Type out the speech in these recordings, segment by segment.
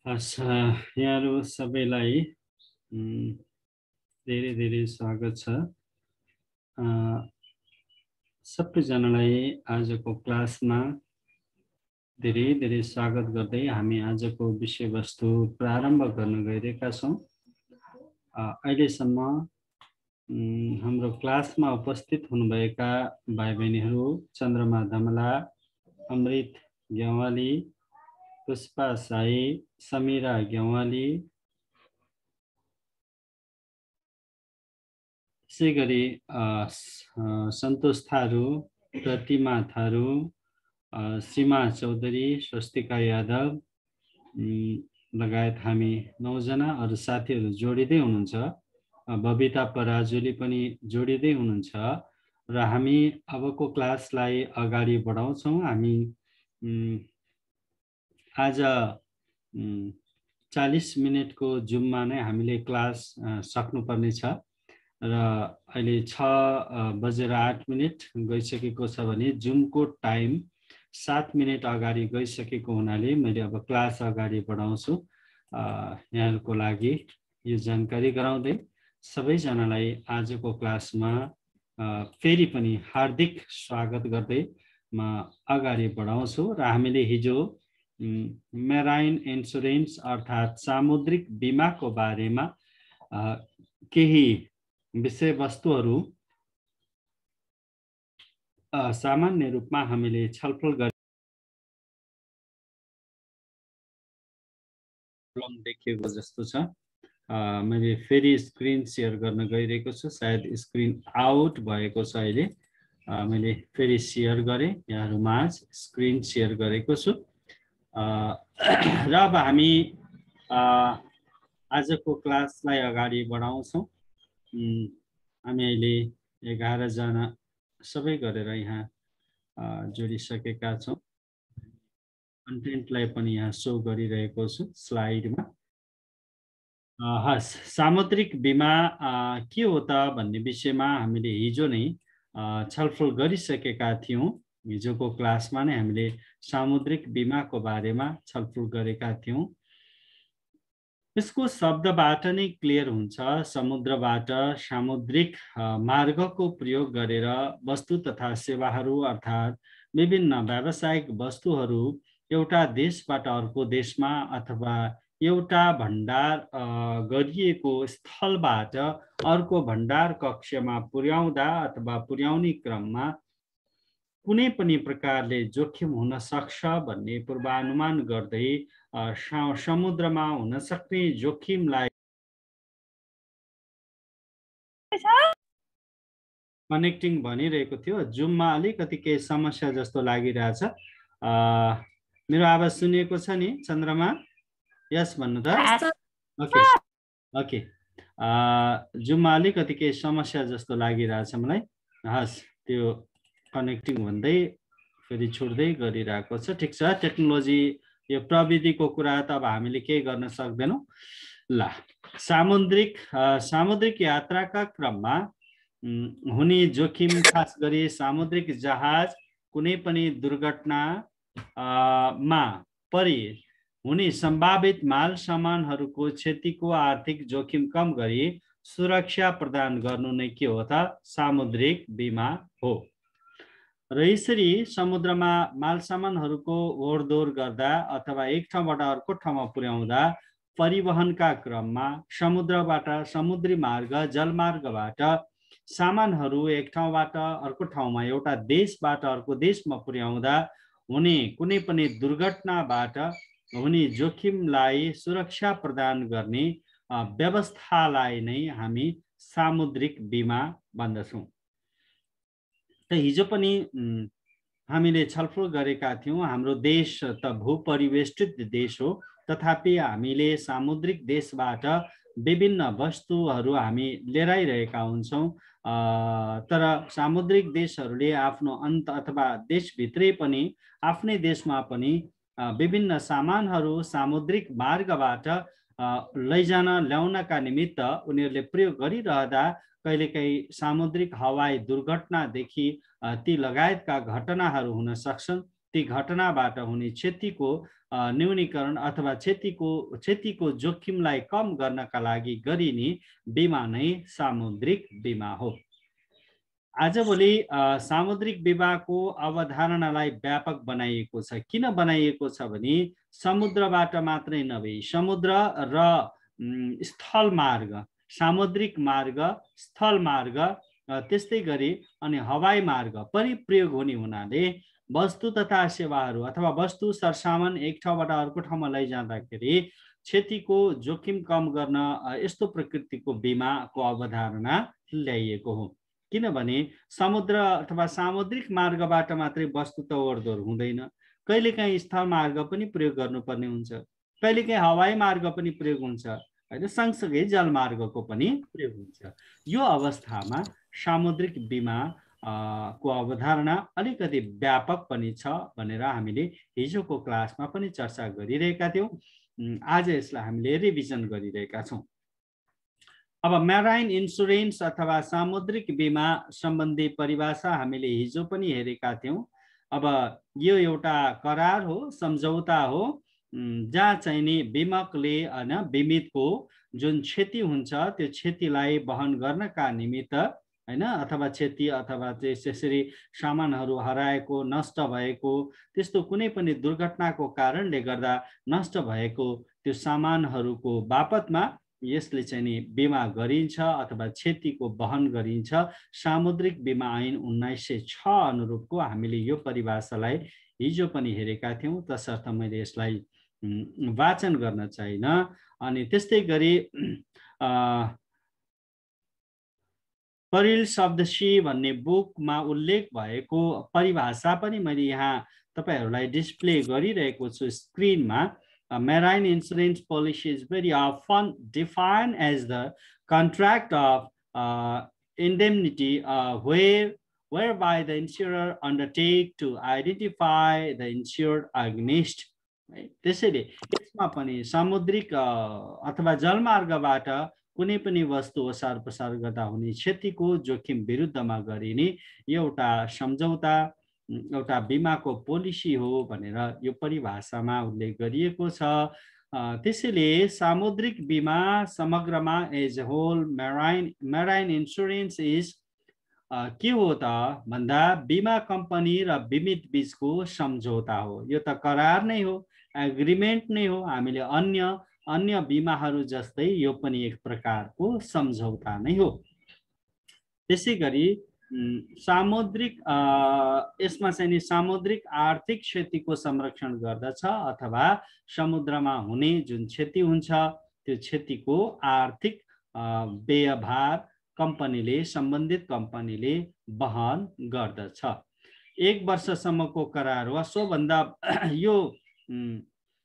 यहाँहरू सबैलाई धेरै धेरै स्वागत छ। सबैजनालाई आजको क्लासमा धेरै धेरै स्वागत गर्दै हामी आजको विषयवस्तु प्रारम्भ गर्न गइरहेका छौँ। अहिलेसम्म हाम्रो क्लासमा उपस्थित हुनुभएका भाइ बहिनीहरू चन्द्रमा धमला, अमृत गेवाली, पुष्पा साई, समीरा गेवाली, त्यसै गरी सन्तोष थारू, प्रतिमा थारू, सीमा चौधरी, स्वस्तिका यादव लगायत हामी 9 जना अरू साथीहरू जोडिँदै हुनुहुन्छ। बबिता पराजुली पनि जोडिँदै हुनुहुन्छ र हामी अबको क्लासलाई अगाडि बढाउँछौँ। हामी आज 40 मिनटको जुममा नै हामीले क्लास सक्नुपर्ने छ र अहिले 6:08 गइसकेको छ भने जुमको टाइम 7 मिनट अगाडि गइसकेको हुनाले मैले अब क्लास अगाडि बढाउँछु। यहाँहरूको लागि यो जानकारी गराउँदै सबैजनालाई आजको क्लासमा फेरि पनि हार्दिक स्वागत गर्दै म अगाडि बढाउँछु र हामीले हिजो मेराइन इन्सुरेन्स अर्थात् सामुद्रिक बिमाको बारेमा केही विषयवस्तुहरू सामान्य रूपमा हामीले छलफल देखिएको जस्तो छ। मैले फेरि स्क्रिन सेयर गर्न गइरहेको छु। सायद स्क्रिन आउट भएको छ। अहिले मैले फेरि सेयर गरेँ, यहाँहरूमाझ स्क्रिन सेयर गरेको छु। र अब हामी आजको क्लासलाई अगाडि बढाउँछौँ। हामी अहिले 11 जना सबै गरेर यहाँ जोडिसकेका छौँ। कन्टेन्टलाई पनि यहाँ सो गरिरहेको छु स्लाइडमा। हस्, सामुद्रिक बिमा के हो त भन्ने विषयमा हामीले हिजो नै छलफल गरिसकेका थियौँ। हिजोको क्लासमा नै हामीले सामुद्रिक बिमाको बारेमा छलफल गरेका थियौँ। यसको शब्दबाट नै क्लियर हुन्छ, समुद्रबाट सामुद्रिक मार्गको प्रयोग गरेर वस्तु तथा सेवाहरू अर्थात् विभिन्न व्यावसायिक वस्तुहरू एउटा देशबाट अर्को देशमा अथवा एउटा भण्डार गरिएको स्थलबाट अर्को भण्डार कक्षमा पुर्याउँदा अथवा पुर्याउने क्रममा कुनै पनि प्रकारले जोखिम हुन सक्छ भन्ने पूर्वानुमान गर्दै समुद्रमा हुन सक्ने जोखिमलाई कनेक्टिङ भनिरहेको थियो। जुममा अलिकति केही समस्या जस्तो लागिरहेछ। मेरो आवाज सुनिएको छ नि चन्द्रमा? यस भन्नु त। Okay okay. जुममा अलिकति केही समस्या जस्तो लागिरहेछ मलाई। हस्, त्यो कनेक्टिङ भन्दै फेरि छुट्दै गरिरहेको छ। ठिक छ, टेक्नोलोजी यो प्रविधिको कुरा त अब हामीले केही गर्न सक्दैनौँ। ल, सामुद्रिक यात्राका क्रममा हुने जोखिम, खास गरी सामुद्रिक जहाज कुनै पनि दुर्घटनामा परि हुने सम्भावित माल सामानहरूको क्षतिको आर्थिक जोखिम कम गरी सुरक्षा प्रदान गर्नु नै के हो त? सामुद्रिक बिमा हो। र यसरी समुद्रमा माल सामानहरूको ओहोरदोहोर गर्दा अथवा एक ठाउँबाट अर्को ठाउँमा पुर्याउँदा परिवहनका क्रममा समुद्रबाट समुद्री मार्ग, जलमार्गबाट सामानहरू एक ठाउँबाट अर्को ठाउँमा, एउटा देशबाट अर्को देशमा पुर्याउँदा हुने कुनै पनि दुर्घटनाबाट हुने जोखिमलाई सुरक्षा प्रदान गर्ने व्यवस्थालाई नै हामी सामुद्रिक बिमा भन्दछौँ। त हिजो पनि हामीले छलफल गरेका थियौँ। हाम्रो देश त भूपरिवेष्टित देश हो, तथापि हामीले सामुद्रिक देशबाट विभिन्न वस्तुहरू हामी लिएर आइरहेका हुन्छौँ। तर सामुद्रिक देशहरूले आफ्नो अन्त अथवा देशभित्रै पनि आफ्नै देशमा पनि विभिन्न सामानहरू सामुद्रिक मार्गबाट लैजान ल्याउनका निमित्त उनीहरूले प्रयोग गरिरहँदा कहिलेकाहीँ सामुद्रिक हवाई दुर्घटनादेखि ती लगायतका घटनाहरू हुन सक्छन्। ती घटनाबाट हुने क्षतिको न्यूनीकरण अथवा क्षतिको जोखिमलाई कम गर्नका लागि गरिने बिमा नै सामुद्रिक बिमा हो। आजभोलि सामुद्रिक बिमाको अवधारणालाई व्यापक बनाइएको छ। किन बनाइएको छ भने समुद्रबाट मात्रै नभई समुद्र र स्थल मार्ग, सामुद्रिक मार्ग, स्थल मार्ग, त्यस्तै गरी अनि हवाई मार्ग पनि प्रयोग हुने हुनाले वस्तु तथा सेवाहरू अथवा वस्तु सरसामान एक ठाउँबाट अर्को ठाउँमा लैजाँदाखेरि क्षतिको जोखिम कम गर्न यस्तो प्रकृतिको बिमाको अवधारणा ल्याइएको हो। किनभने समुद्र अथवा सामुद्रिक मार्गबाट मात्रै वस्तु त ओहोरदोहोर हुँदैन, कहिलेकाहीँ स्थल मार्ग पनि प्रयोग गर्नुपर्ने हुन्छ, कहिलेकाहीँ हवाई मार्ग पनि प्रयोग हुन्छ हैन, सँगसँगै जलमार्गको पनि प्रयोग हुन्छ। यो अवस्थामा सामुद्रिक बिमा को अवधारणा अलिकति व्यापक पनि छ भनेर हामीले हिजोको क्लासमा पनि चर्चा गरिरहेका थियौँ। आज यसलाई हामीले रिभिजन गरिरहेका छौँ। अब मेराइन इन्सुरेन्स अथवा सामुद्रिक बिमा सम्बन्धी परिभाषा हामीले हिजो पनि हेरेका थियौँ। अब यो एउटा करार हो, सम्झौता हो, जहाँ चाहिँ नि बिमकले हैन बिमितको जुन क्षति हुन्छ त्यो क्षतिलाई वहन गर्नका निमित्त हैन अथवा क्षति अथवा त्यसरी सामानहरू हराएको, नष्ट भएको, त्यस्तो कुनै पनि दुर्घटनाको कारणले गर्दा नष्ट भएको त्यो सामानहरूको बापतमा यसले चाहिँ नि बिमा गरिन्छ अथवा क्षतिको वहन गरिन्छ। सामुद्रिक बिमा ऐन 1906 अनुरूपको हामीले यो परिभाषालाई हिजो पनि हेरेका थियौँ, तसर्थ मैले यसलाई वाचन गर्न चाहिन। अनि त्यस्तै गरी परिल शब्दशी भन्ने बुकमा उल्लेख भएको परिभाषा पनि मैले यहाँ तपाईहरुलाई डिस्प्ले गरिरहेको छु स्क्रिनमा। Marine insurance policy is very often defined as the contract of indemnity whereby the insurer undertake to identify the insured against. त्यसैले यसमा पनि समुद्रिक अथवा जलमार्गबाट कुनै पनि वस्तु ओसार पसार गर्दा हुने क्षतिको जोखिम विरुद्धमा गरिने एउटा सम्झौता, एउटा बिमाको पोलिसी हो भनेर यो परिभाषामा उल्लेख गरिएको छ। त्यसैले सामुद्रिक बिमा समग्रमा as whole marine insurance is के हो त भन्दा बिमा कम्पनी र बिमित बीचको सम्झौता हो। यो त करार नै हो, एग्रिमेन्ट नै हो। हामीले अन्य बिमाहरू जस्तै यो पनि एक प्रकारको सम्झौता नै हो। त्यसैगरी सामुद्रिक यसमा चाहिँ नि सामुद्रिक आर्थिक क्षतिको संरक्षण गर्दछ अथवा समुद्रमा हुने जुन क्षति हुन्छ त्यो क्षतिको आर्थिक व्ययभार कम्पनीले, सम्बन्धित कम्पनीले वहन गर्दछ। 1 वर्षसम्मको करार वा सोभन्दा यो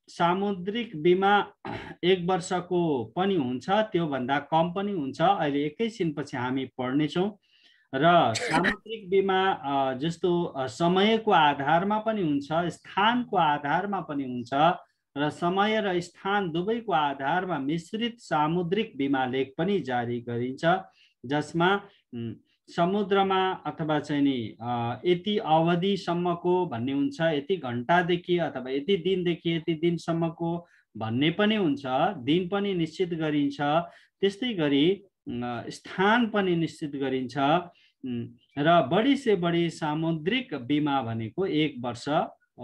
सामुद्रिक बिमा 1 वर्षको पनि हुन्छ, त्यो भन्दा कम पनि हुन्छ। अहिले एकैछिनपछि हामी पढ्नेछौँ। र सामुद्रिक बिमा जस्तो समयको आधारमा पनि हुन्छ, स्थानको आधारमा पनि हुन्छ र समय र स्थान दुवैको आधारमा मिश्रित सामुद्रिक बिमा लेख पनि जारी गरिन्छ, जसमा समुद्रमा अथवा चाहिँ नि यति अवधिसम्मको भन्ने हुन्छ, यति घण्टादेखि अथवा यति दिनदेखि यति दिनसम्मको भन्ने पनि हुन्छ, दिन पनि निश्चित गरिन्छ। त्यस्तै गरी स्थान पनि निश्चित गरिन्छ र बढी से बढी सामुद्रिक बिमा भनेको 1 वर्ष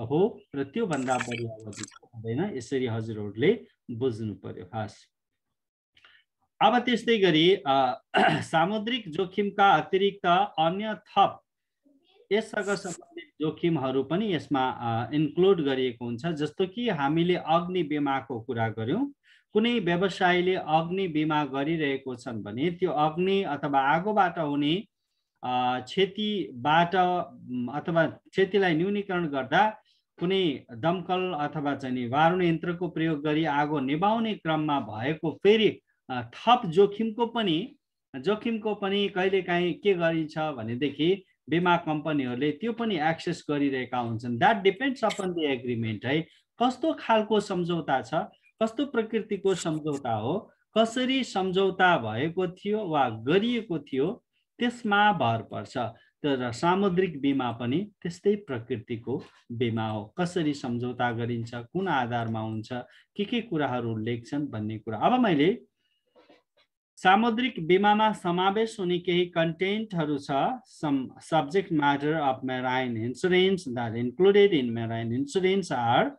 हो र त्यो भन्दा बढी अवधिको हुँदैन। यसरी हजुरहरूले बुझ्नु पर्यो खास। अब त्यस्तै गरी सामुद्रिक जोखिमका अतिरिक्त अन्य थप यससँग सम्बन्धित जोखिमहरू पनि यसमा इन्क्लुड गरिएको हुन्छ। जस्तो कि हामीले अग्नि बिमाको कुरा गर्यौं, कुनै व्यवसायीले अग्नि बिमा गरिरहेको छन् भने त्यो अग्नि अथवा आगोबाट हुने क्षतिबाट अथवा क्षतिलाई न्यूनीकरण गर्दा कुनै दमकल अथवा चाहिँ बारुण यन्त्रको प्रयोग गरी आगो निभाउने क्रममा भएको फेरि थप जोखिमको पनि कहिलेकाहीँ के गरिन्छ भनेदेखि बिमा कम्पनीहरूले त्यो पनि एक्सेस गरिरहेका हुन्छन्। That depends upon the agreement है, कस्तो खालको सम्झौता छ, कस्तो प्रकृतिको सम्झौता हो, कसरी सम्झौता भएको थियो वा गरिएको थियो त्यसमा भर पर्छ। तर सामुद्रिक बिमा पनि त्यस्तै प्रकृतिको बिमा हो। कसरी सम्झौता गरिन्छ, कुन आधारमा हुन्छ, के कुराहरू उल्लेख छन् भन्ने कुरा। अब मैले सामुद्रिक बिमामा समावेश हुने केही कन्टेन्टहरू छ। Some subject matter of marine insurance that included in marine insurance are,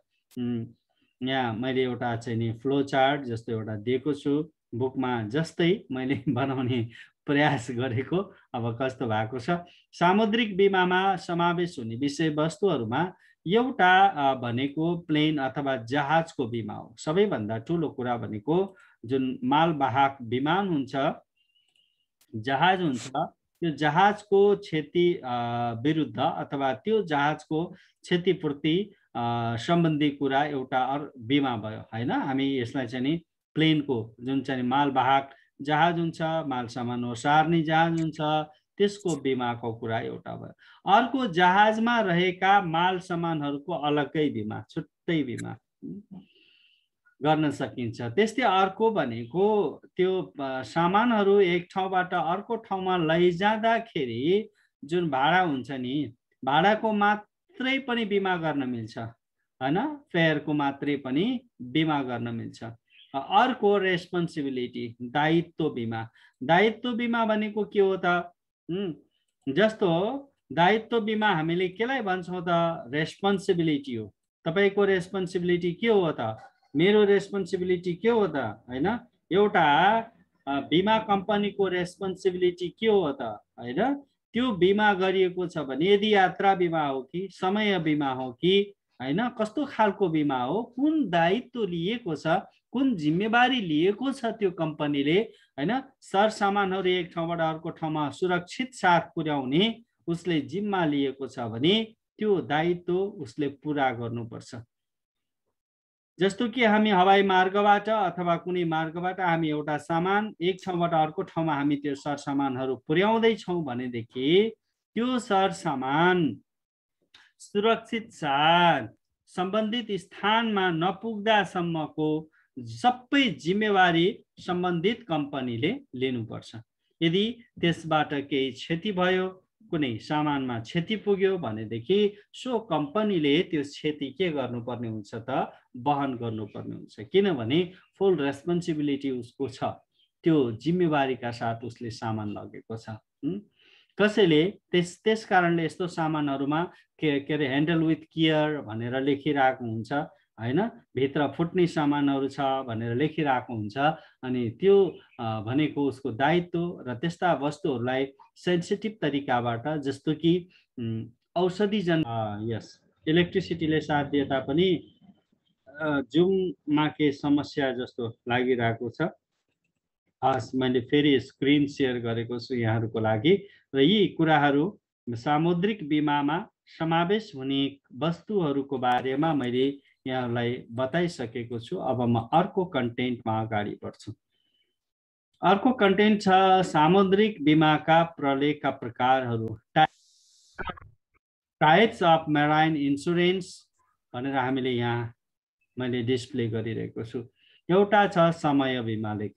यहाँ मैले एउटा चाहिँ नि फ्लो चार्ट जस्तो एउटा दिएको छु बुकमा, जस्तै मैले बनाउने प्रयास गरेको। अब कस्तो भएको छ, सामुद्रिक बिमामा समावेश हुने विषयवस्तुहरूमा एउटा भनेको प्लेन अथवा जहाजको बिमा हो। सबैभन्दा ठुलो कुरा भनेको जुन मालवाहक विमान हुन्छ, जहाज हुन्छ, त्यो जहाजको क्षति विरुद्ध अथवा त्यो जहाजको क्षतिपूर्ति सम्बन्धी कुरा एउटा बिमा भयो हैन। हामी यसलाई चाहिँ नि प्लेनको जुन चाहिँ मालवाहक जहाज हुन्छ, माल सामान ओसार्ने जहाज हुन्छ, त्यसको बिमाको कुरा एउटा भयो। अर्को जहाजमा रहेका माल सामानहरूको अलग्गै बिमा, छुट्टै बिमा गर्न सकिन्छ। त्यस्तै अर्को भनेको त्यो सामानहरू एक ठाउँबाट अर्को ठाउँमा लैजाँदाखेरि जुन भाडा हुन्छ नि, भाडाको मात्रै पनि बिमा गर्न मिल्छ हैन, फेयरको मात्रै पनि बिमा गर्न मिल्छ। अर्को रेस्पोन्सिबिलिटी, दायित्व बिमा। दायित्व बिमा भनेको के हो त, जस्तो दायित्व बिमा हामीले केलाई भन्छौँ त, रेस्पोन्सिबिलिटी हो। तपाईको रेस्पोन्सिबिलिटी के हो त, मेरो रेस्पोन्सिबिलिटी के हो त हैन। एउटा बिमा कम्पनीको रेस्पोन्सिबिलिटी के हो त हैन, त्यो बिमा गरिएको छ भने यदि यात्रा बिमा हो कि समय बिमा हो कि हैन, कस्तो खालको बिमा हो, कुन दायित्व लिएको छ, कुन जिम्मेवारी लिएको छ त्यो कम्पनीले हैन, सरसामानहरू एक ठाउँबाट अर्को ठाउँमा सुरक्षित साथ पुर्याउने उसले जिम्मा लिएको छ भने त्यो दायित्व उसले पुरा गर्नुपर्छ। जस्तो कि हामी हवाई मार्गबाट अथवा कुनै मार्गबाट हामी एउटा सामान एक ठाउँबाट अर्को ठाउँमा हामी त्यो सरसामानहरू पुर्याउँदैछौँ भनेदेखि त्यो सरसामान सुरक्षित साथ सम्बन्धित स्थानमा नपुग्दासम्मको सबै जिम्मेवारी सम्बन्धित कम्पनीले लिनुपर्छ। यदि त्यसबाट केही क्षति भयो, कुनै सामानमा क्षति पुग्यो भनेदेखि सो कम्पनीले त्यो क्षति के गर्नुपर्ने हुन्छ त, वहन गर्नुपर्ने हुन्छ। किनभने फुल रेस्पोन्सिबिलिटी उसको छ, त्यो जिम्मेवारीका साथ उसले सामान लगेको छ। कसैले त्यस कारणले यस्तो सामानहरूमा के अरे ह्यान्डल विथ केयर भनेर लेखिरहेको हुन्छ हैन, भित्र फुट्ने सामानहरू छ भनेर लेखिरहेको हुन्छ। अनि त्यो भनेको उसको दायित्व र त्यस्ता वस्तुहरूलाई सेन्सिटिभ तरिकाबाट, जस्तो कि औषधिजन यस इलेक्ट्रिसिटीले साथ दिए तापनि जुममा के समस्या जस्तो लागिरहेको छ। हस्, मैले फेरि स्क्रिन सेयर गरेको छु यहाँहरूको लागि। र यी कुराहरू सामुद्रिक बिमामा समावेश हुने वस्तुहरूको बारेमा मैले यहाँलाई बताइसकेको छु। अब म अर्को कन्टेन्टमा अगाडि बढ्छु। अर्को कन्टेन्ट छ सामुद्रिक बिमाका प्रलेखका प्रकारहरू, टाइप्स अफ मेराइन इन्सुरेन्स भनेर हामीले यहाँ मैले डिस्प्ले गरिरहेको छु। एउटा छ समय बिमा लेख,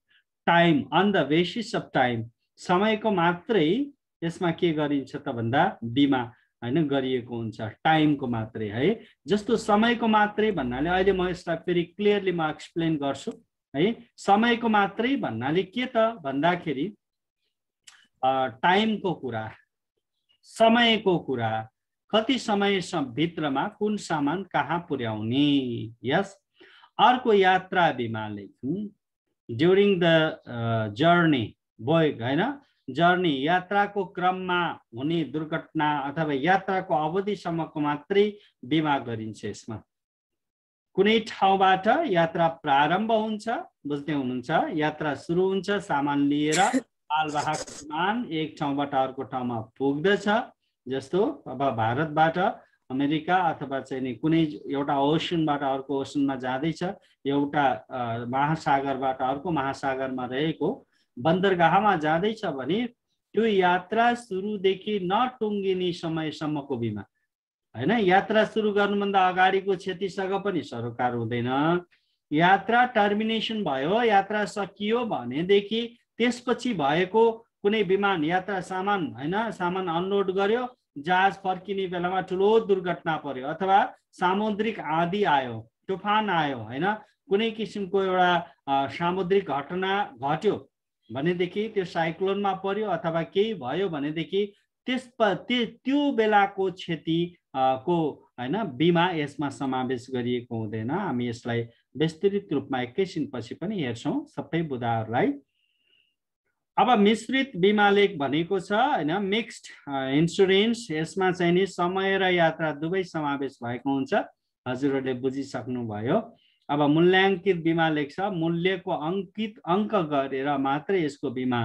time on the basis of time, समयको मात्रै यसमा के गरिन्छ त भन्दा बिमा हैन गरिएको हुन्छ, टाइमको मात्रै है। जस्तो समयको मात्रै भन्नाले अहिले म यसलाई फेरि क्लियरली म एक्सप्लेन गर्छु है। समयको मात्रै भन्नाले के त भन्दाखेरि टाइमको कुरा, समयको कुरा, कति समय भित्रमा कुन सामान कहाँ पुर्याउने। यस, अर्को यात्रा बिमा लेख, ड्युरिङ द जर्नी बोय हैन, जर्नी यात्राको क्रममा हुने दुर्घटना अथवा यात्राको अवधिसम्मको मात्रै बिमा गरिन्छ। यसमा कुनै ठाउँबाट यात्रा प्रारम्भ हुन्छ, बुझ्दै हुनुहुन्छ, यात्रा सुरु हुन्छ, सामान लिएर मालवाहक विमान एक ठाउँबाट अर्को ठाउँमा पुग्दछ। जस्तो अब भारतबाट अमेरिका अथवा चाहिँ नि कुनै एउटा ओसनबाट अर्को ओसनमा जाँदैछ, एउटा महासागरबाट अर्को महासागरमा रहेको बन्दरगाहमा जाँदैछ भने त्यो यात्रा सुरुदेखि नटुङ्गिने समयसम्मको बिमा हैन। यात्रा सुरु गर्नुभन्दा अगाडिको क्षतिसँग पनि सरोकार हुँदैन। यात्रा टर्मिनेसन भयो, यात्रा सकियो भनेदेखि त्यसपछि भएको कुनै विमान यात्रा सामान हैन सामान अनलोड गर्यो, जहाज फर्किने बेलामा ठुलो दुर्घटना पर्यो अथवा सामुद्रिक आँधी आयो, तुफान आयो हैन, कुनै किसिमको एउटा सामुद्रिक घटना घट्यो भनेदेखि त्यो साइक्लोनमा पर्यो अथवा केही भयो भनेदेखि त्यो बेलाको क्षति को हैन बिमा यसमा समावेश गरिएको हुँदैन। हामी यसलाई विस्तृत रूपमा एकैछिनपछि पनि हेर्छौं सबै बुदाहरूलाई। अब मिश्रित बिमा लेख भनेको छ हैन मिक्स्ड इन्स्योरेन्स। यसमा चाहिँ नि समय र यात्रा दुवै समावेश भएको हुन्छ। हजुरहरूले बुझिसक्नु भयो। अब मूल्याङ्कित बिमा लेख छ, मूल्यको अङ्क गरेर मात्रै यसको बिमा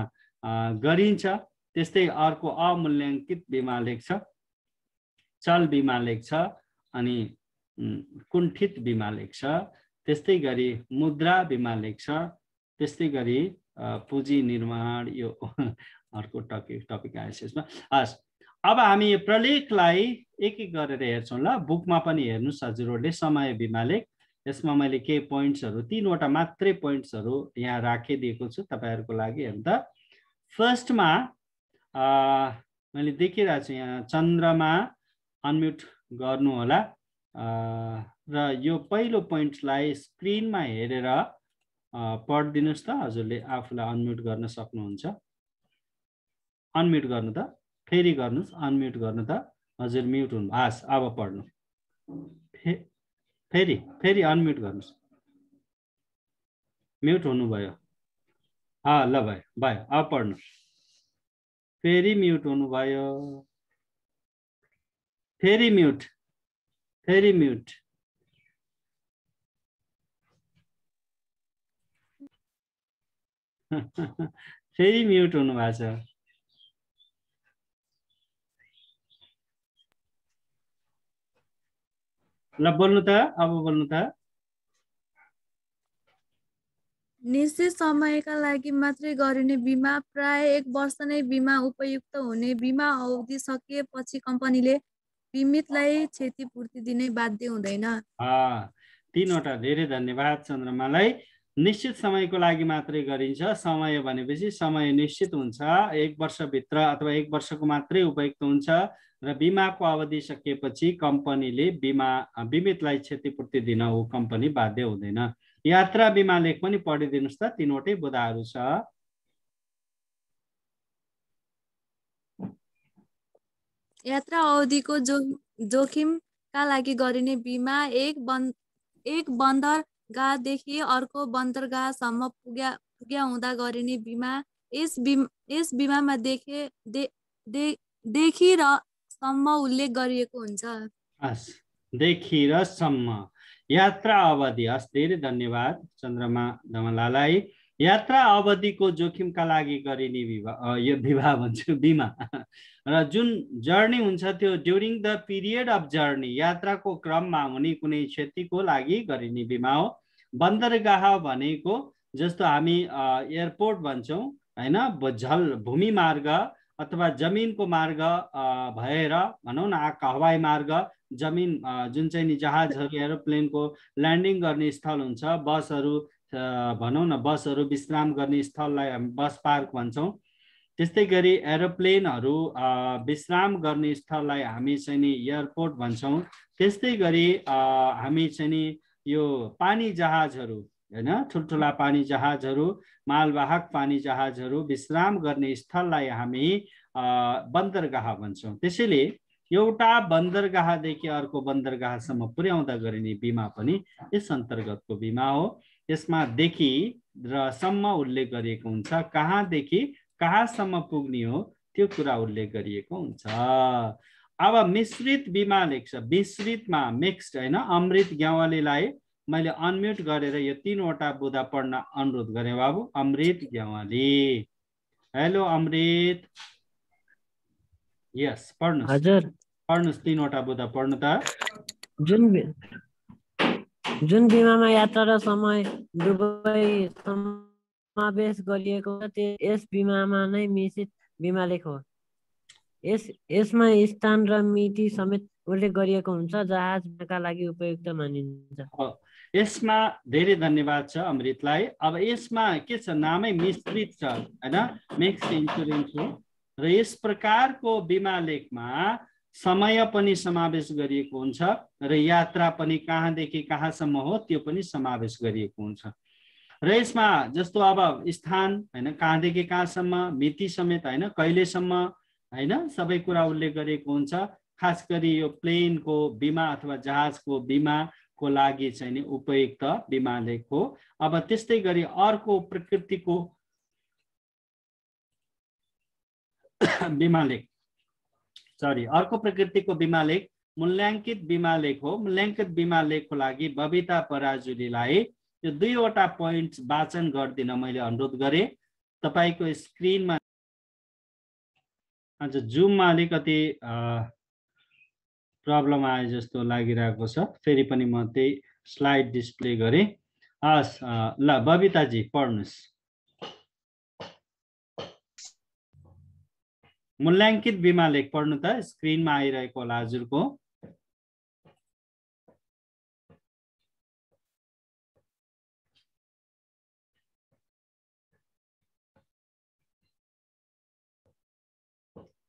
गरिन्छ। त्यस्तै अर्को अमूल्याङ्कित बिमा लेख छ, चल बिमा लेख छ अनि कुण्ठित बिमा लेख छ। त्यस्तै गरी मुद्रा बिमा लेख छ। त्यस्तै गरी पुँजी निर्माण, यो अर्को टपिक आएछ यसमा। हस्, अब हामी प्रलेखलाई एक एक गरेर हेर्छौं ल। बुकमा पनि हेर्नुस् हजुरहरूले समय बिमा लेख। यसमा मैले केही पोइन्ट्सहरू 3वटा मात्रै पोइन्ट्सहरू यहाँ राखिदिएको छु तपाईहरुको लागि। हेर्नु त, फर्स्टमा मैले देखिरहेको छु यहाँ चन्द्रमा अनम्युट गर्नु होला र यो पहिलो पोइन्टलाई स्क्रिनमा हेरेर पढ्दिनुस् त। हजुरले आफूलाई अनम्युट गर्न सक्नुहुन्छ। अनम्युट गर्नु त, फेरि गर्नुस्, अनम्युट गर्नु त। हजुर म्युट हुनु। हस्, अब पढ्नु। फेरि अनम्युट गर्नुस्। म्युट हुनुभयो। ल भयो। अब पढ्नु। फेरि म्युट हुनुभयो। फेरि म्युट। फेरि म्युट। फेरि म्युट हुनु भएको छ। ल बोल्नु त, अब बोल्नु त। निश्चित समयका लागि मात्रै गरिने बिमा प्राय 1 वर्ष नै बिमा उपयुक्त हुने। बिमा अवधि सकिएपछि कम्पनीले बिमितलाई क्षतिपूर्ति दिने बाध्य हुँदैन। 3वटा। धेरै धन्यवाद चन्द्रमालाई। निश्चित समयको लागि मात्रै गरिन्छ। समय भनेपछि समय निश्चित हुन्छ, 1 वर्षभित्र अथवा 1 वर्षको मात्रै उपयुक्त हुन्छ र बिमाको अवधि सकिएपछि कम्पनीले बिमितलाई क्षतिपूर्ति दिन ऊ कम्पनी बाध्य हुँदैन। यात्रा बिमा लेख पनि पढिदिनुस् त, 3वटै बुदाहरू छ। यात्रा अवधिको जोखिमका लागि गरिने बिमा एक बन्दरगाहदेखि अर्को बन्दरगाहसम्म पुग्या हुँदा गरिने बिमा। यस बिमामा देखि र सम्म उल्लेख गरिएको हुन्छ। देखि र सम्म यात्रा अवधि। हस्, धेरै धन्यवाद चन्द्रमा धमलालाई। यात्रा अवधिको जोखिमका लागि गरिने बिमा र जुन जर्नी हुन्छ त्यो during the period of journey, यात्राको क्रममा हुने कुनै क्षतिको लागि गरिने बिमा हो। बन्दरगाह भनेको जस्तो हामी एयरपोर्ट भन्छौँ हैन, भूमि मार्ग अथवा जमिनको मार्ग भएर भनौँ न, हवाई मार्ग, जमिन जुन चाहिँ नि जहाजहरू एरोप्लेनको ल्यान्डिङ गर्ने स्थल हुन्छ, बसहरू भनौँ न, बसहरू विश्राम गर्ने स्थललाई हामी बस पार्क भन्छौँ। त्यस्तै गरी एरोप्लेनहरू विश्राम गर्ने स्थललाई हामी चाहिँ नि एयरपोर्ट भन्छौँ। त्यस्तै गरी हामी चाहिँ नि यो पानी जहाजहरू हैन, ठुल्ठुला पानी जहाजहरू, मालवाहक पानी जहाजहरू विश्राम गर्ने स्थललाई हामी बन्दरगाह भन्छौँ। त्यसैले एउटा बन्दरगाहदेखि अर्को बन्दरगाहसम्म पुर्याउँदा गरिने बिमा पनि यस अन्तर्गतको बिमा हो। यसमा देखि र सम्म उल्लेख गरिएको हुन्छ, कहाँदेखि कहाँसम्म पुग्ने हो त्यो कुरा उल्लेख गरिएको हुन्छ। अब मिश्रित बिमा लेख्छ। मिश्रितमा मिक्स्ड हैन। अमृत ग्यावालीलाई मैले अनम्युट गरेर यो 3वटा बुदा पढ्न अनुरोध गरेँ बाबु। अमृत ग्यावाली, हेलो अमृत। यस, पढ्नुस्। हजुर पढ्नुस्, 3वटा बुदा पढ्नु त। जुन बिमामा यात्रा र समय दुवै समावेश गरिएको छ यस बिमामा नै मिश्रित बिमा लेख हो। यसमा स्थान र मिति समेत उल्लेख गरिएको हुन्छ। जहाजका लागि उपयुक्त मानिन्छ। यसमा धेरै धन्यवाद छ अमृतलाई। अब यसमा के छ, नामै मिश्रित छ हैन, मिक्स इन्स्योरेन्स हो र यस प्रकारको बिमा लेखमा समय पनि समावेश गरिएको हुन्छ र यात्रा पनि कहाँदेखि कहाँसम्म हो त्यो पनि समावेश गरिएको हुन्छ र यसमा जस्तो अब स्थान हैन, कहाँदेखि कहाँसम्म, मिति समेत हैन, कहिलेसम्म हैन, सबै कुरा उल्लेख गरिएको हुन्छ। खास गरी यो प्लेनको बिमा अथवा जहाजको बिमा को लागि चाहिँ नि उपयुक्त बिमा लेख हो। अब त्यस्तै गरी अर्को प्रकृतिको बिमा लेख, अर्को प्रकृतिको बिमा लेख मूल्याङ्कित बिमा लेख हो। मूल्याङ्कित बिमा लेखको लागि बबिता पराजुलीलाई यो 2 वटा पोइन्ट वाचन गरिदिन मैले अनुरोध गरे। तपाईको स्क्रिनमा आज जुममा अलिकति प्रब्लम आए जस्तो लागिरहेको छ, फेरि पनि म त्यही स्लाइड डिस्प्ले गरे। हस्, ल बबिताजी पढ्नुस्। मूल्याङ्कित बिमा लेख पढ्नु त, स्क्रिनमा आइरहेको होला हजुरको।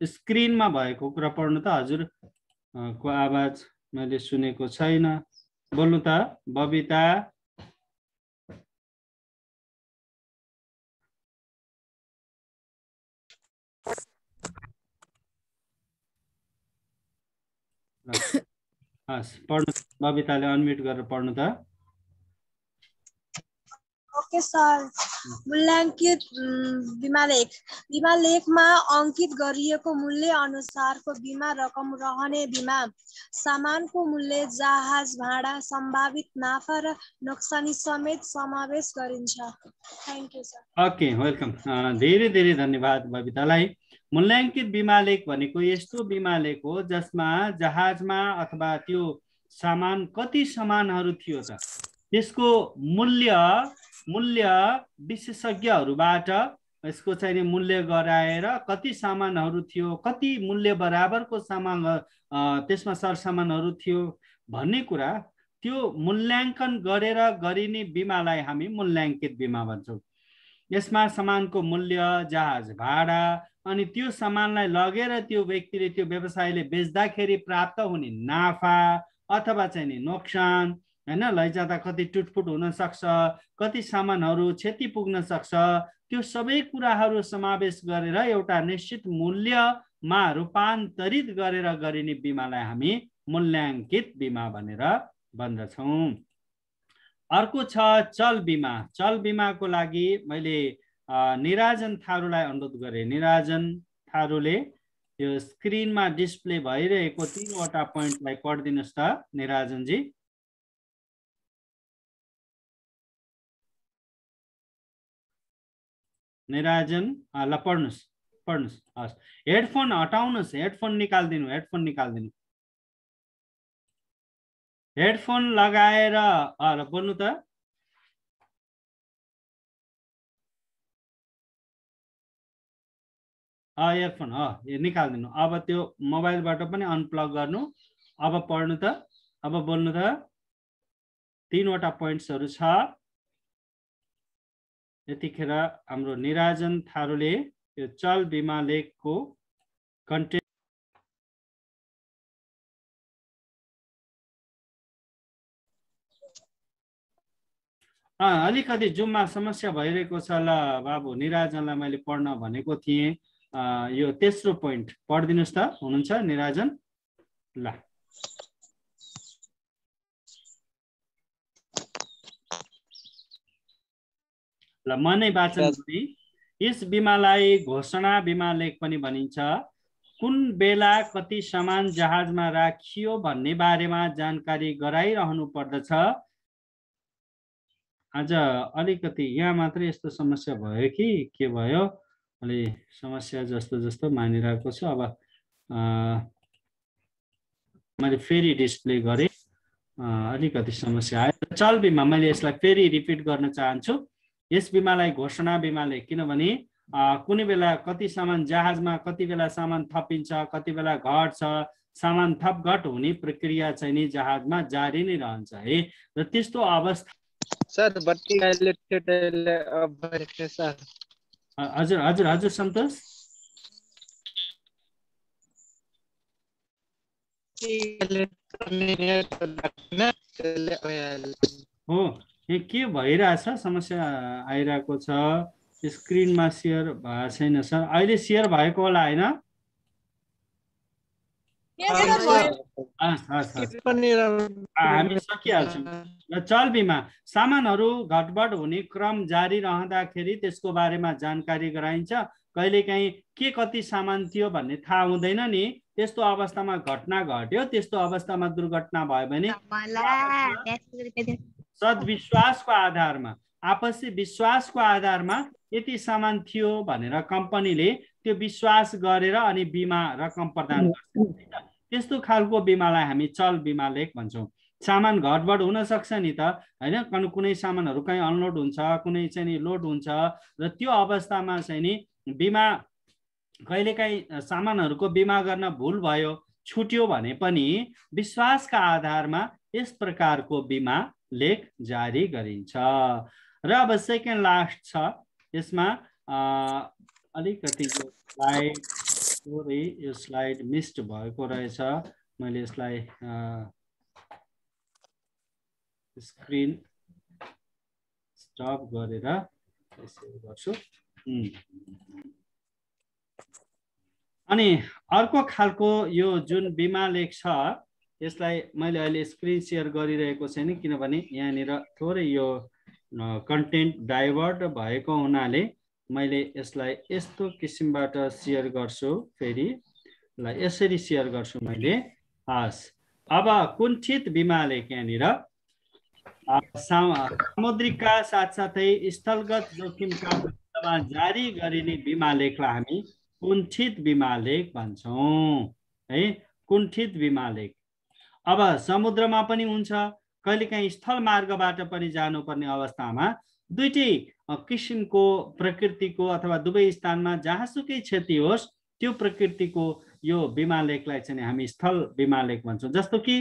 स्क्रिनमा भएको कुरा पढ्नु त, हजुर को आवाज मैले सुनेको छैन, बोल्नु त बबिता। हस्, पढ्नु बबिताले अनम्युट गरेर पढ्नु त। Okay sir. मूल्याङ्कित बिमा लेखमा अंकित गरिएको मूल्य अनुसारको बिमा रकम रहने बिमा सामानको मूल्य, जहाज भाडा, सम्भावित नाफा र नोक्सानी समेत समावेश गरिन्छ। Thank you sir. Okay, welcome. धेरै धेरै धन्यवाद बबितालाई। मूल्याङ्कित बिमा लेख भनेको यस्तो बिमा लेख हो जसमा जहाजमा अथवा त्यो सामान कति सामानहरू थियो त त्यसको मूल्य विशेषज्ञहरूबाट यसको चाहिँ मूल्य गराएर कति सामानहरू थियो, कति मूल्य बराबरको सामान त्यसमा सरसामानहरू थियो भन्ने कुरा त्यो मूल्याङ्कन गरेर गरिने बिमालाई हामी मूल्याङ्कित बिमा भन्छौँ। यसमा सामानको मूल्य, जहाज भाडा अनि त्यो सामानलाई लगेर त्यो व्यक्तिले, त्यो व्यवसायले बेच्दाखेरि प्राप्त हुने नाफा अथवा चाहिँ नि नोक्सान हैन, लैजाँदा कति टुटफुट हुन सक्छ, कति सामानहरू क्षति पुग्न सक्छ, त्यो सबै कुराहरू समावेश गरेर एउटा निश्चित मूल्यमा रूपान्तरित गरेर गरिने बिमालाई हामी मूल्याङ्कित बिमा भनेर भन्दछौँ। अर्को छ चल बिमा। चल बिमाको लागि मैले निराजन थारूलाई अनुरोध गरे। निराजन थारूले यो स्क्रिनमा डिस्प्ले भइरहेको 3 वटा पोइन्टलाई पढिदिनुस् त निराजनजी। निराजन ल पढ्नुस्। हस्, हेडफोन हटाउनुस्, हेडफोन निकाल्दिनु। हेडफोन लगाएर बोल्नु त। इयरफोन निकाल्दिनु। अब त्यो मोबाइलबाट पनि अनप्लग गर्नु। अब पढ्नु त, अब बोल्नु त। 3 वटा पोइन्ट्सहरू छ। यतिखेर हाम्रो निराजन थारूले यो चल बिमा लेखको कन्टेन्ट अलिकति जुममा समस्या भइरहेको छ। ल बाबु निराजनलाई मैले पढ्न भनेको थिएँ। यो तेस्रो पोइन्ट पढिदिनुस् त, हुनुहुन्छ निराजन? ल म नै वाचन गरे। यस बिमालाई घोषणा बिमा लेख पनि भनिन्छ। कुन बेला कति सामान जहाजमा राखियो भन्ने बारेमा जानकारी गराइरहनु पर्दछ। आज अलिकति यहाँ मात्रै यस्तो समस्या भयो कि के भयो, अलि समस्या जस्तो मानिरहेको छ। अब मैले फेरि डिस्प्ले गरेँ, अलिकति समस्या आयो। चल बिमा मैले यसलाई फेरि रिपिट गर्न चाहन्छु। यस बिमालाई घोषणा बिमा लेख, किनभने कुनै बेला कति सामान जहाजमा, कति बेला सामान थपिन्छ, कति बेला घट्छ, सामान थपघट हुने प्रक्रिया चाहिँ नि जहाजमा जारी नै रहन्छ है। र त्यस्तो अवस्था सर बत्ती सर हजुर हजुर हजुर सन्तोष हो यहाँ के भइरहेछ समस्या आइरहेको छ स्क्रिनमा सेयर भएको छैन सर अहिले सेयर भएको होला हैन हामी सकिहाल्छौँ र चल बिमा सामानहरू घटबड हुने क्रम जारी रहँदाखेरि त्यसको बारेमा जानकारी गराइन्छ कहिलेकाहीँ के कति सामान थियो भन्ने थाहा हुँदैन नि त्यस्तो अवस्थामा घटना घट्यो त्यस्तो अवस्थामा दुर्घटना भयो भने सद्विश्वासको आधारमा आपसी विश्वासको आधारमा यति सामान थियो भनेर कम्पनीले त्यो विश्वास गरेर अनि बिमा रकम प्रदान गर्छ त्यस्तो खालको बिमालाई हामी चल बिमा लेख भन्छौँ सामान घटबड हुन सक्छ नि त हैन कुनै सामानहरू कहीँ अनलोड हुन्छ कुनै चाहिँ नि लोड हुन्छ र त्यो अवस्थामा चाहिँ नि बिमा कहिलेकाहीँ सामानहरूको बिमा गर्न भुल भयो छुट्यो भने पनि विश्वासका आधारमा यस प्रकारको बिमा लेख जारी गरिन्छ र अब सेकेन्ड लास्ट छ यसमा अलिकति स्लाइड सरी यो स्लाइड मिस्ड भएको रहेछ मैले यसलाई स्क्रिन स्टप गरेर सेभ गर्छु अनि अर्को खालको यो जुन बिमा लेख छ यसलाई मैले अहिले स्क्रिन सेयर गरिरहेको छैन किनभने यहाँनिर थोरै यो कन्टेन्ट डाइभर्ट भएको हुनाले मैले यसलाई यस्तो किसिमबाट सेयर गर्छु फेरि ल यसरी सेयर गर्छु मैले हस् अब कुण्ठित बिमा लेख यहाँनिर सामुद्रिकका साथसाथै स्थलगत जोखिमका विरुद्धमा जारी गरिने बिमा लेखलाई हामी कुण्ठित बिमा लेख भन्छौं है कुण्ठित बिमा लेख अब समुद्रमा पनि हुन्छ कहिलेकाहीँ स्थल मार्गबाट पनि जानुपर्ने अवस्थामा दुईटै किसिमको प्रकृतिको अथवा दुवै स्थानमा जहाँसुकै क्षति होस् त्यो प्रकृतिको यो बिमा लेखलाई चाहिँ हामी स्थल बिमा लेख भन्छौँ जस्तो कि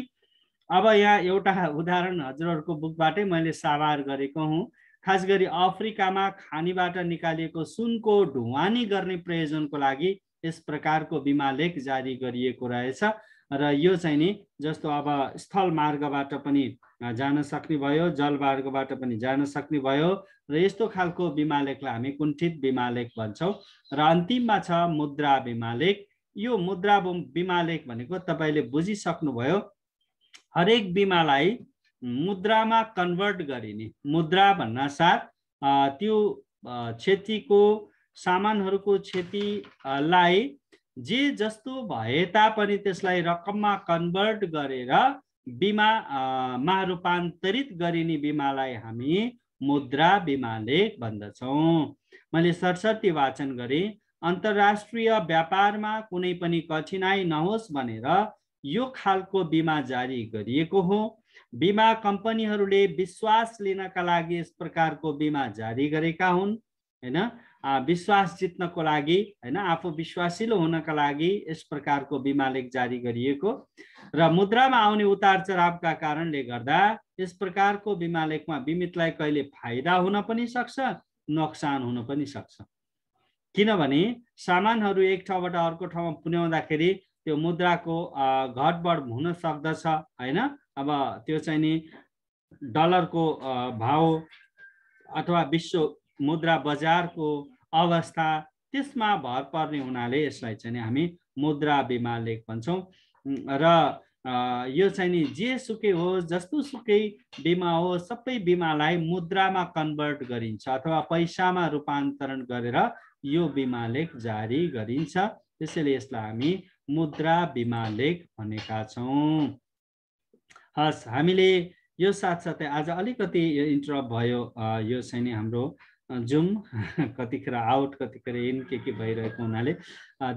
अब यहाँ एउटा उदाहरण हजुरहरूको बुकबाटै मैले साभार गरेको हुँ खास गरी अफ्रिकामा खानीबाट निकालिएको सुनको ढुवानी गर्ने प्रयोजनको लागि यस प्रकारको बिमा लेख जारी गरिएको रहेछ र यो चाहिँ नि जस्तो अब स्थल मार्गबाट पनि जान सक्ने भयो जल मार्गबाट पनि जान सक्ने भयो र यस्तो खालको बिमा लेखलाई हामी कुण्ठित बिमा लेख भन्छौँ र अन्तिममा छ मुद्रा बिमा लेख यो मुद्रा बिमा लेख भनेको तपाईले बुझिसक्नुभयो हरेक बिमालाई मुद्रामा कन्भर्ट गरिने मुद्रा भन्न साथ त्यो क्षतिको सामानहरूको क्षतिलाई जे जस्तो भए तापनि त्यसलाई रकममा कन्भर्ट गरेर बिमामा रूपान्तरित गरिने बिमालाई हामी मुद्रा बिमा लेख भन्दछौँ मैले सरसर्ती वाचन गरेँ अन्तर्राष्ट्रिय व्यापारमा कुनै पनि कठिनाई नहोस् भनेर यो खालको बिमा जारी गरिएको हो बिमा कम्पनीहरूले विश्वास लिनका लागि यस प्रकारको बिमा जारी गरेका हुन् हैन विश्वास जित्नको लागि हैन आफू विश्वासिलो हुनका लागि यस प्रकारको बिमा लेख जारी गरिएको र मुद्रामा आउने उतार चढावका कारणले गर्दा यस प्रकारको बिमा लेखमा बिमितलाई कहिले फाइदा हुन पनि सक्छ नोक्सान हुन पनि सक्छ किनभने सामानहरू एक ठाउँबाट अर्को ठाउँमा पुर्याउँदाखेरि त्यो मुद्राको घटबड हुन सक्दछ हैन अब त्यो चाहिँ नि डलरको भाव अथवा विश्व मुद्रा बजारको अवस्था त्यसमा भर पर्ने हुनाले यसलाई चाहिँ हामी मुद्रा बिमा लेख भन्छौँ र यो चाहिँ नि जे सुकै हो जस्तो सुकै बिमा हो सबै बिमालाई मुद्रामा कन्भर्ट गरिन्छ अथवा पैसामा रूपान्तरण गरेर यो बिमा लेख जारी गरिन्छ त्यसैले यसलाई हामी मुद्रा बिमा लेख भनेका छौँ हस् हामीले यो साथसाथै आज अलिकति इन्टरप्ट भयो यो चाहिँ नि हाम्रो जुम कतिखेर आउट कतिखेर इन के भइरहेको हुनाले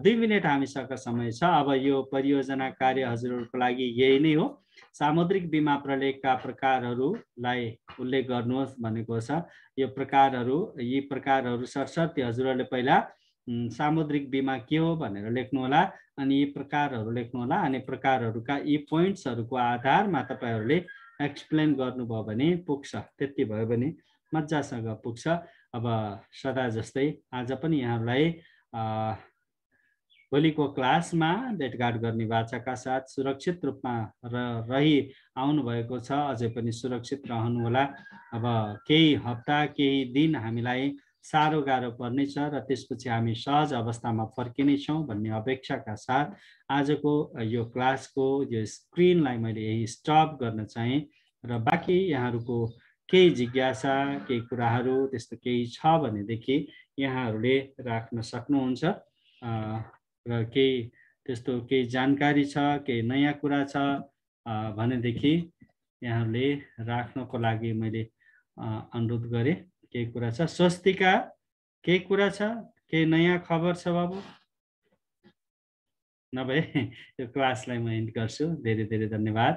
2 मिनेट हामीसँग समय छ अब यो परियोजना कार्य हजुरहरूको लागि यही नै हो सामुद्रिक बिमा प्रलेखका प्रकारहरूलाई उल्लेख गर्नुहोस् भनेको छ यो प्रकारहरू यी प्रकारहरू सरसर्ती हजुरहरूले पहिला सामुद्रिक बीमा के हो भनेर लेख्नुहोला अनि यी प्रकारहरू लेख्नुहोला अनि प्रकारहरूका यी पोइन्ट्सहरूको आधारमा तपाईहरूले एक्सप्लेन गर्नुभयो भने पुग्छ। त्यति भयो भने मजासँग पुग्छ। अब सदा जस्तै आज पनि यहाँहरूलाई भोलिको क्लासमा भेटघाट गर्ने वाचाका साथ सुरक्षित रूपमा रही आउनुभएको छ। अझै पनि सुरक्षित रहनुहोला। अब केही हप्ता केही दिन हामीलाई साह्रो गाह्रो पर्नेछ र त्यसपछि हामी सहज अवस्थामा फर्किनेछौँ भन्ने अपेक्षाका साथ आजको यो क्लासको यो स्क्रिनलाई मैले यही स्टप गर्न चाहेँ र बाँकी यहाँहरूको केही जिज्ञासा केही कुराहरू त्यस्तो केही छ भनेदेखि यहाँहरूले राख्न सक्नुहुन्छ र केही त्यस्तो केही जानकारी छ केही नयाँ कुरा छ भनेदेखि यहाँहरूले राख्नको लागि मैले अनुरोध गरेँ। केही कुरा छ स्वस्तिका केही कुरा छ केही नयाँ खबर छ बाबु? नभए यो क्लासलाई म एन्ड गर्छु। धेरै धेरै धन्यवाद।